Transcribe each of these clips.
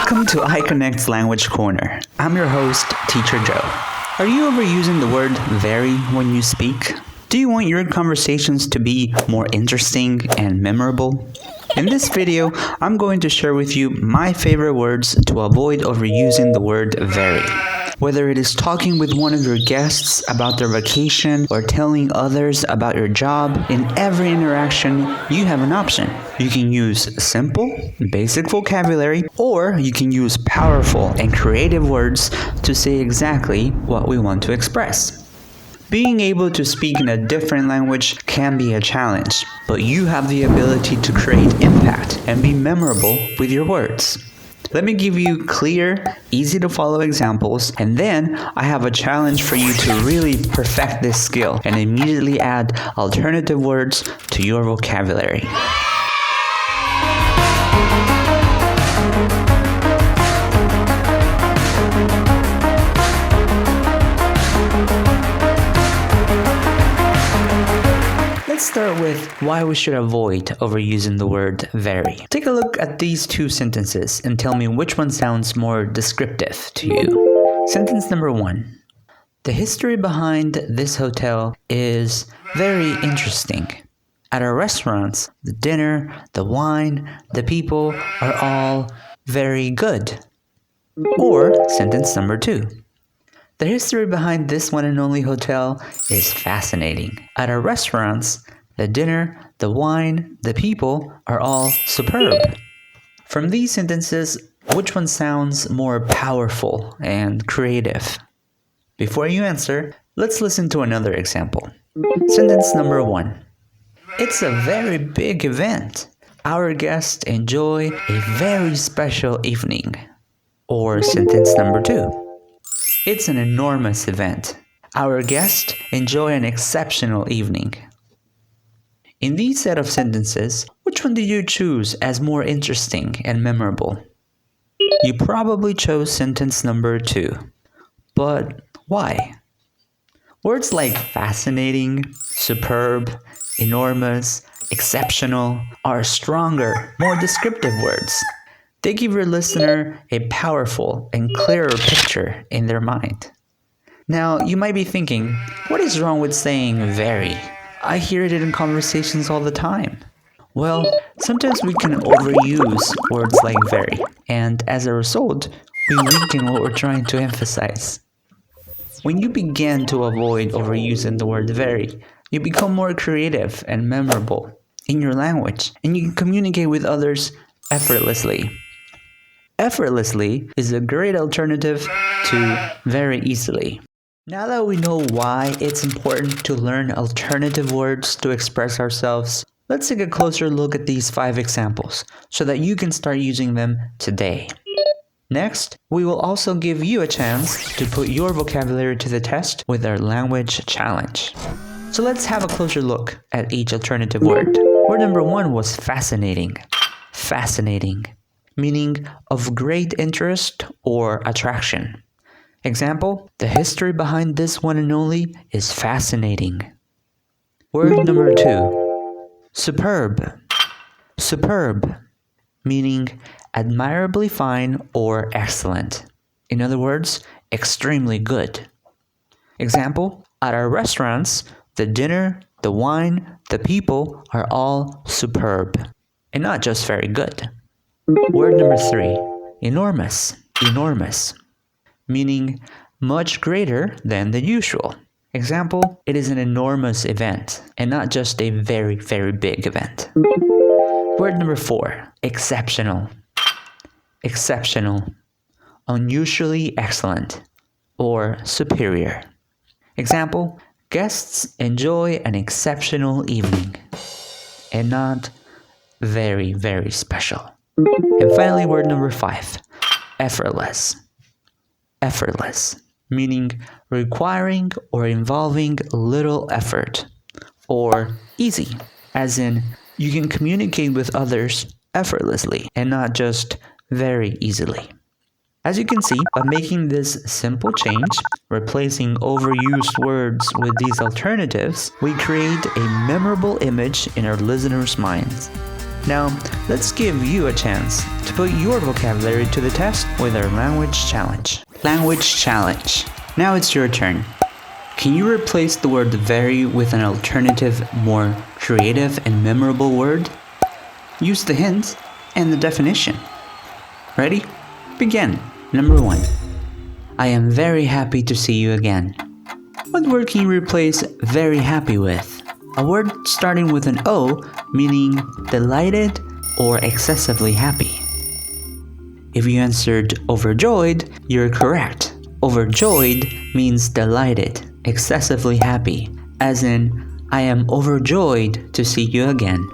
Welcome to iConnect's Language Corner. I'm your host, Teacher Joe. Are you overusing the word very when you speak? Do you want your conversations to be more interesting and memorable? In this video, I'm going to share with you my favorite words to avoid overusing the word very. Whether it is talking with one of your guests about their vacation or telling others about your job, in every interaction, you have an option. You can use simple, basic vocabulary, or you can use powerful and creative words to say exactly what we want to express. Being able to speak in a different language can be a challenge, but you have the ability to create impact and be memorable with your words. Let me give you clear, easy to follow examples, and then I have a challenge for you to really perfect this skill and immediately add alternative words to your vocabulary. Let's start with why we should avoid overusing the word very. Take a look at these two sentences and tell me which one sounds more descriptive to you. Sentence number 1. The history behind this hotel is very interesting. At our restaurants, the dinner, the wine, the people are all very good. Or sentence number 2. The history behind this one and only hotel is fascinating. At our restaurants, the dinner, the wine, the people are all superb. From these sentences, which one sounds more powerful and creative? Before you answer, let's listen to another example. Sentence number 1. It's a very big event. Our guests enjoy a very special evening. Or sentence number 2. It's an enormous event. Our guests enjoy an exceptional evening. In these set of sentences, which one did you choose as more interesting and memorable? You probably chose sentence number 2. But why? Words like fascinating, superb, enormous, exceptional are stronger, more descriptive words. They give your listener a powerful and clearer picture in their mind. Now, you might be thinking, what is wrong with saying very? I hear it in conversations all the time. Well, sometimes we can overuse words like very, and as a result, we weaken what we're trying to emphasize. When you begin to avoid overusing the word very, you become more creative and memorable in your language, and you can communicate with others effortlessly. Effortlessly is a great alternative to very easily. Now that we know why it's important to learn alternative words to express ourselves, let's take a closer look at these 5 examples so that you can start using them today. Next, we will also give you a chance to put your vocabulary to the test with our language challenge. So let's have a closer look at each alternative word. Word number 1 was fascinating. Fascinating, meaning of great interest or attraction. Example, the history behind this one and only is fascinating. Word number 2, superb. Superb, meaning admirably fine or excellent. In other words, extremely good. Example, at our restaurants, the dinner, the wine, the people are all superb, and not just very good. Word number 3, enormous. Enormous, meaning much greater than the usual. Example, it is an enormous event and not just a very, very big event. Word number 4, exceptional. Exceptional, unusually excellent or superior. Example, guests enjoy an exceptional evening and not very, very special. And finally, word number 5, effortless. Effortless, meaning requiring or involving little effort, or easy, as in you can communicate with others effortlessly and not just very easily. As you can see, by making this simple change, replacing overused words with these alternatives, we create a memorable image in our listeners' minds. Now, let's give you a chance to put your vocabulary to the test with our language challenge. Language challenge. Now it's your turn. Can you replace the word very with an alternative, more creative and memorable word? Use the hint and the definition. Ready? Begin. Number 1. I am very happy to see you again. What word can you replace very happy with? A word starting with an O, meaning delighted or excessively happy. If you answered overjoyed, you're correct. Overjoyed means delighted, excessively happy, as in, I am overjoyed to see you again.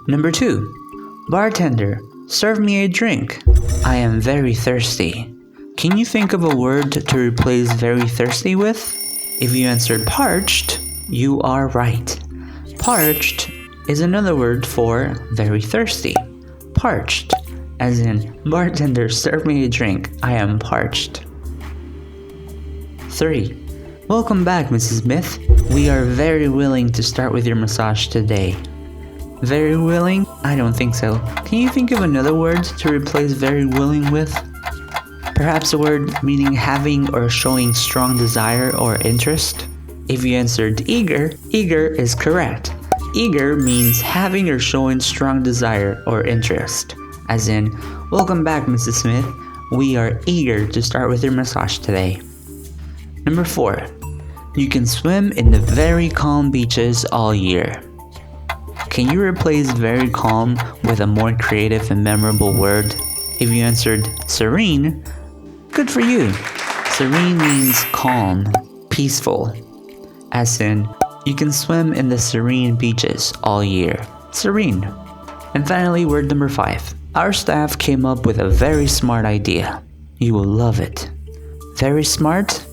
Number 2. Bartender, serve me a drink. I am very thirsty. Can you think of a word to replace very thirsty with? If you answered parched, you are right. Parched is another word for very thirsty. Parched, as in, bartender, serve me a drink. I am parched. 3. Welcome back, Mrs. Smith. We are very willing to start with your massage today. Very willing? I don't think so. Can you think of another word to replace very willing with? Perhaps a word meaning having or showing strong desire or interest? If you answered eager, eager is correct. Eager means having or showing strong desire or interest. As in, welcome back, Mrs. Smith. We are eager to start with your massage today. Number 4. You can swim in the very calm beaches all year. Can you replace very calm with a more creative and memorable word? If you answered serene, good for you. Serene means calm, peaceful. As in, you can swim in the serene beaches all year. Serene. And finally, word number 5. Our staff came up with a very smart idea. You will love it. Very smart?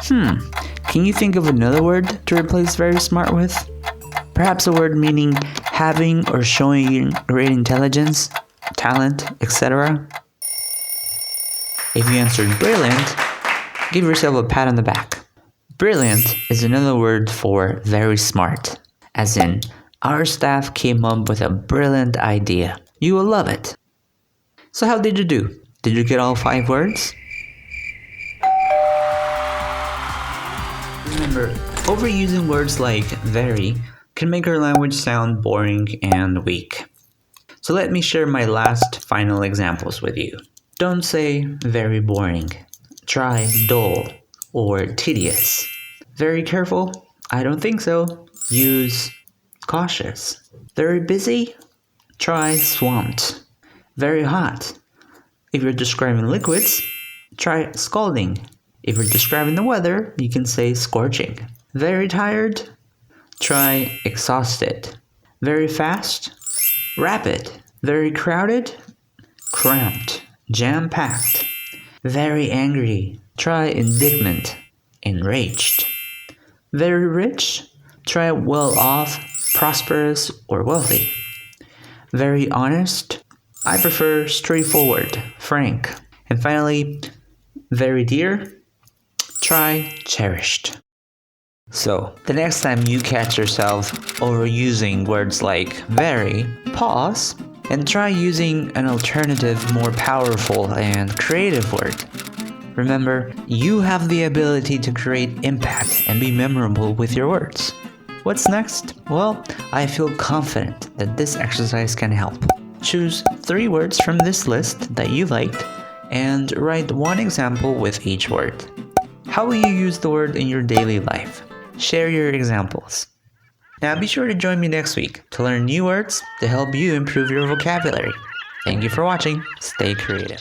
Can you think of another word to replace very smart with? Perhaps a word meaning having or showing great intelligence, talent, etc. If you answered brilliant, give yourself a pat on the back. Brilliant is another word for very smart, as in, our staff came up with a brilliant idea. You will love it. So how did you do? Did you get all 5 words? Remember, overusing words like very can make our language sound boring and weak. So let me share my last final examples with you. Don't say very boring. Try dull or tedious. Very careful? I don't think so. Use cautious. Very busy? Try swamped. Very hot. If you're describing liquids, try scalding. If you're describing the weather, you can say scorching. Very tired? Try exhausted. Very fast? Rapid. Very crowded? Cramped. Jam-packed. Very angry. Try indignant. Enraged. Very rich? Try well-off, prosperous, or wealthy. Very honest? I prefer straightforward, frank. And finally, very dear? Try cherished. So, the next time you catch yourself overusing words like very, pause and try using an alternative, more powerful and creative word. Remember, you have the ability to create impact and be memorable with your words. What's next? Well, I feel confident that this exercise can help. Choose 3 words from this list that you liked and write 1 example with each word. How will you use the word in your daily life? Share your examples. Now be sure to join me next week to learn new words to help you improve your vocabulary. Thank you for watching. Stay creative.